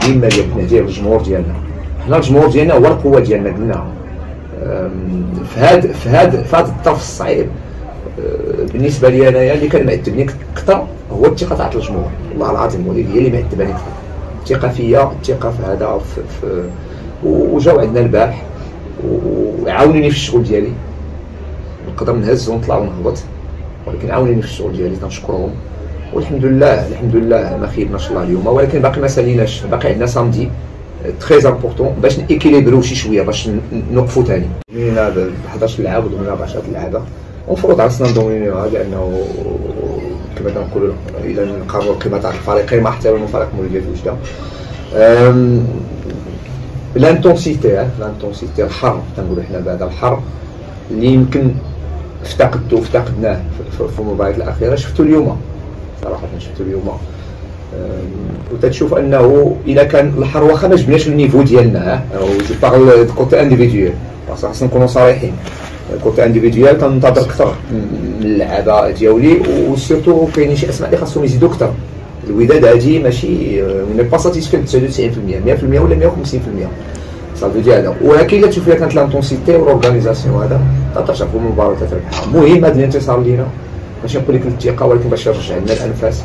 المهمه ديالنا ديال الجمهور ديالنا. حنا الجمهور ديالنا هو القوه ديالنا قلنا. في هذا الطرف الصعيب بالنسبه لي انايا اللي كان معذبني اكثر هو الثقه تاع الجمهور، والله العظيم هي اللي معذباني اكثر. الثقه فيا، الثقه في هذا وجاو عندنا البارح وعاونوني في الشغل ديالي، نقدر نهز ونطلع ونهبط، ولكن عاونوني في الشغل ديالي تنشكرهم. والحمد لله الحمد لله ما خيبناش الله اليوم، ولكن باقي ما ساليناش، باقي عندنا سامدي تري امبورطون باش نيكيليبرو شي شويه، باش نوقفوا ثاني. دومينينا ب 11 لعاب ودومينينا ب 10 لعابه، ومفروض عرفنا ندومينيوها لانه كما كنقولوا الى نقارنوا القيمه تاع الفريقين مع احترام فريق مولوديه وجده. لانتونسيتي الحر تنقولوا حنا بعد الحر اللي يمكن افتقدناه في المباريات الاخيره، شفتوا اليوم صراحه، شفتوا اليوم وتتشوف انه اذا كان الحر واخا ما جبناش النيفو ديالنا، جو بارل كوتي انديفيديوال، خاصنا نكونوا صريحين، كوتي انديفيديوال تنتظر اكثر من اللعابه ديالي، وسيرتو كاينين شي اسماء اللي خاصهم يزيدوا اكثر. الوداد هادي ماشي موني با ساتيسفي ب 99%، 100% ولا 150% صافي ديال هذا، ولكن الا تشوف كانت لانتونسيتي والاورغانيزاسيون هذا تقدر تشوف المباراه تربحها. المهم هذا الانتصار لينا ماشي نقول لك الثقه، ولكن باش يرجع لنا الانفاس